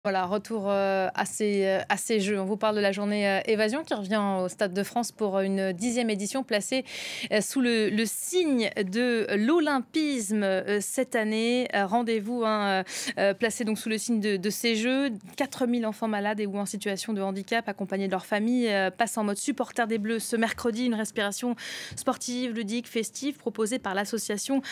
Voilà, retour à ces jeux. On vous parle de la journée Évasion qui revient au Stade de France pour une 10e édition placée sous le signe de l'olympisme cette année. Rendez-vous placé donc sous le signe de ces jeux. 4000 enfants malades et ou en situation de handicap accompagnés de leur famille passent en mode supporter des Bleus ce mercredi. Une respiration sportive, ludique, festive proposée par l'association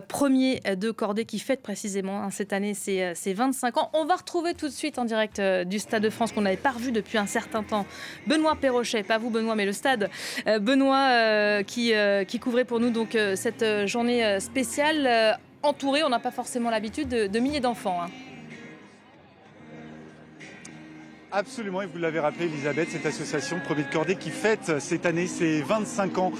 Premier de Cordée qui fête précisément cette année ses 25 ans. On va retrouver tout de suite en direct du Stade de France qu'on n'avait pas revu depuis un certain temps. Benoît Perrochet, pas vous Benoît, mais le stade. Benoît qui couvrait pour nous donc cette journée spéciale entourée, on n'a pas forcément l'habitude, de milliers d'enfants. Absolument, et vous l'avez rappelé Elisabeth, cette association Premier de Cordée qui fête cette année ses 25 ans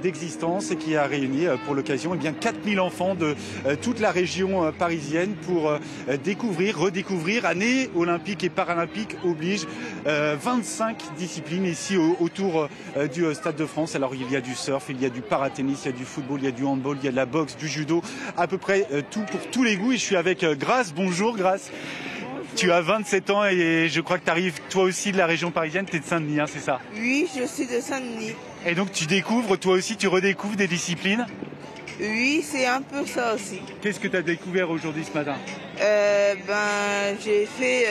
d'existence et qui a réuni pour l'occasion 4000 enfants de toute la région parisienne pour découvrir, redécouvrir, année olympique et paralympique oblige, 25 disciplines ici autour du Stade de France. Alors il y a du surf, il y a du paratennis, il y a du football, il y a du handball, il y a de la boxe, du judo, à peu près tout pour tous les goûts. Et je suis avec Grace. Bonjour Grace. Tu as 27 ans et je crois que tu arrives toi aussi de la région parisienne, tu es de Saint-Denis, hein, c'est ça? Oui, je suis de Saint-Denis. Et donc tu découvres, toi aussi, tu redécouvres des disciplines? Oui, c'est un peu ça aussi. Qu'est-ce que tu as découvert aujourd'hui ce matin? J'ai fait...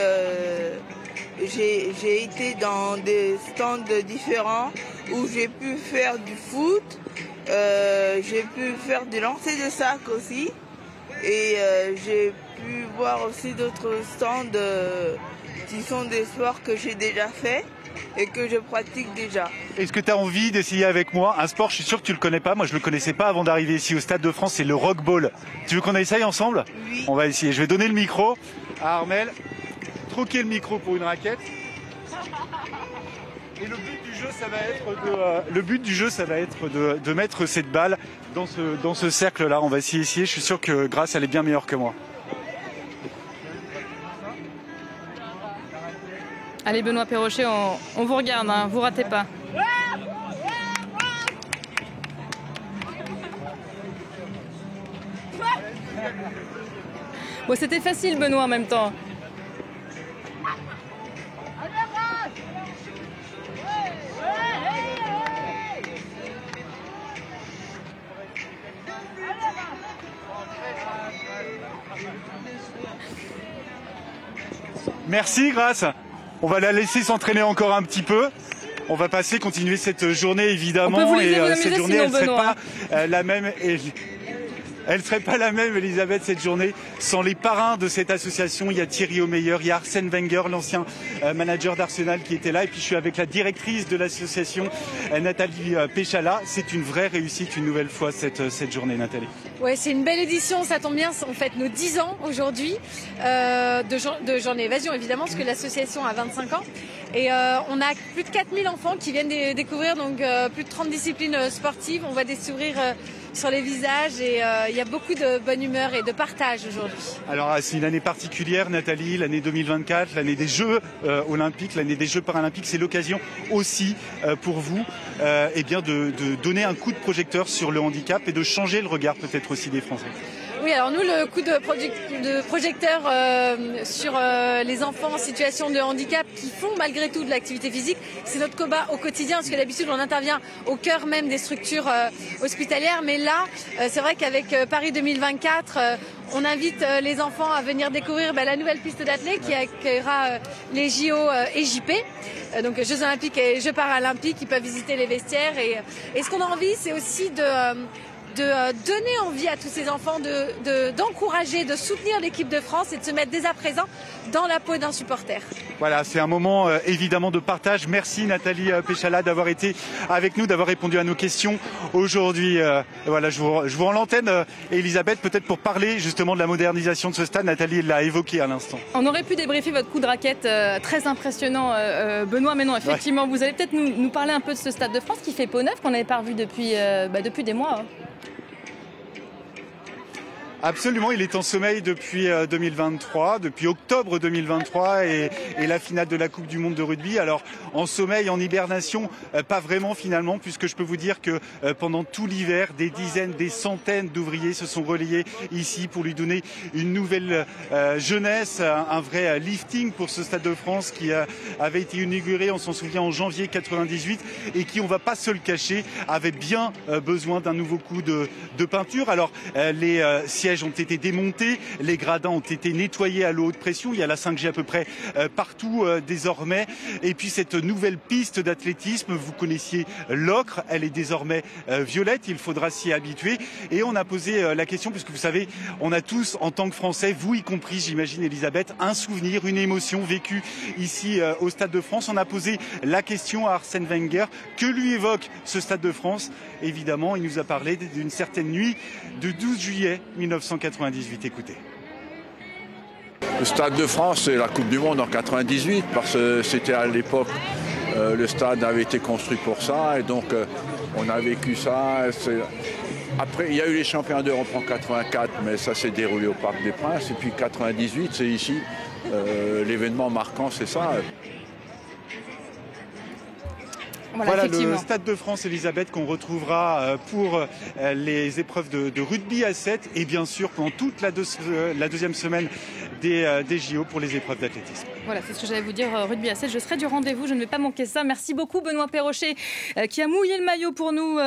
j'ai été dans des stands différents où j'ai pu faire du foot, j'ai pu faire du lancer de sac aussi. Et j'ai pu voir aussi d'autres stands qui sont des sports que j'ai déjà fait et que je pratique déjà. Est-ce que tu as envie d'essayer avec moi un sport? Je suis sûr que tu le connais pas, moi je le connaissais pas avant d'arriver ici au Stade de France, c'est le rockball. Tu veux qu'on essaye ensemble? Oui. On va essayer, je vais donner le micro à Armel, troquer le micro pour une raquette. Et le but du jeu, ça va être de mettre cette balle dans ce cercle-là. On va essayer. Je suis sûr que Grace, elle est bien meilleure que moi. Allez Benoît Perrochet, on vous regarde, hein, vous ratez pas. Bon, c'était facile Benoît en même temps. Merci Grace. On va la laisser s'entraîner encore un petit peu. On va continuer cette journée évidemment. On peut vous laisser vous et amuser, cette journée, sinon, elle ne serait Benoît. pas la même. Elle ne serait pas la même, Elisabeth, cette journée, sans les parrains de cette association. Il y a Thierry Omeyer, il y a Arsène Wenger, l'ancien manager d'Arsenal qui était là. Et puis je suis avec la directrice de l'association, Nathalie Péchala. C'est une vraie réussite, une nouvelle fois, cette journée, Nathalie. Ouais, c'est une belle édition, ça tombe bien. On fête nos 10 ans aujourd'hui de Journée Évasion, évidemment, parce que l'association a 25 ans. Et on a plus de 4000 enfants qui viennent découvrir donc, plus de 30 disciplines sportives. On voit des sourires sur les visages et il y a beaucoup de bonne humeur et de partage aujourd'hui. Alors c'est une année particulière, Nathalie, l'année 2024, l'année des Jeux olympiques, l'année des Jeux paralympiques. C'est l'occasion aussi pour vous de donner un coup de projecteur sur le handicap et de changer le regard peut-être aussi des Français. Oui, alors nous, le coup de projecteur sur les enfants en situation de handicap qui font malgré tout de l'activité physique, c'est notre combat au quotidien, parce que d'habitude on intervient au cœur même des structures hospitalières, mais là, c'est vrai qu'avec Paris 2024, on invite les enfants à venir découvrir la nouvelle piste d'athlée qui accueillera les JO et JP. Donc Jeux Olympiques et Jeux Paralympiques, ils peuvent visiter les vestiaires. Et ce qu'on a envie, c'est aussi de donner envie à tous ces enfants d'encourager, de soutenir l'équipe de France et de se mettre dès à présent dans la peau d'un supporter. Voilà, c'est un moment évidemment de partage. Merci Nathalie Péchala d'avoir été avec nous, d'avoir répondu à nos questions aujourd'hui. Voilà, je vous rends l'antenne, Elisabeth, peut-être pour parler justement de la modernisation de ce stade. Nathalie l'a évoqué à l'instant. On aurait pu débriefer votre coup de raquette très impressionnant, Benoît, mais non, effectivement, ouais. Vous allez peut-être nous parler un peu de ce Stade de France qui fait peau neuve, qu'on n'avait pas revu depuis des mois. Absolument, il est en sommeil depuis 2023, depuis octobre 2023 et la finale de la Coupe du Monde de rugby. Alors en sommeil, en hibernation, pas vraiment finalement, puisque je peux vous dire que pendant tout l'hiver, des dizaines, des centaines d'ouvriers se sont relayés ici pour lui donner une nouvelle jeunesse, un vrai lifting pour ce Stade de France qui avait été inauguré, on s'en souvient, en janvier 98 et qui, on va pas se le cacher, avait bien besoin d'un nouveau coup de peinture. Alors les sièges ont été démontés, les gradins ont été nettoyés à l'eau haute pression, il y a la 5G à peu près partout désormais. Et puis cette nouvelle piste d'athlétisme, vous connaissiez l'ocre, elle est désormais violette, il faudra s'y habituer. Et on a posé la question, puisque vous savez, on a tous en tant que Français, vous y compris j'imagine Elisabeth, un souvenir, une émotion vécue ici au Stade de France. On a posé la question à Arsène Wenger, que lui évoque ce Stade de France? Évidemment, il nous a parlé d'une certaine nuit de 12 juillet 1998. Écoutez. Le Stade de France, c'est la Coupe du Monde en 98, parce que c'était à l'époque, le stade avait été construit pour ça, et donc on a vécu ça. Après, il y a eu les championnats d'Europe en 84, mais ça s'est déroulé au Parc des Princes, et puis 98, c'est ici, l'événement marquant, c'est ça. Voilà le Stade de France, Elisabeth, qu'on retrouvera pour les épreuves de rugby à 7 et bien sûr pendant toute la deuxième semaine des JO pour les épreuves d'athlétisme. Voilà, c'est ce que j'allais vous dire, rugby à 7, je serai du rendez-vous, je ne vais pas manquer ça. Merci beaucoup Benoît Perrochet qui a mouillé le maillot pour nous.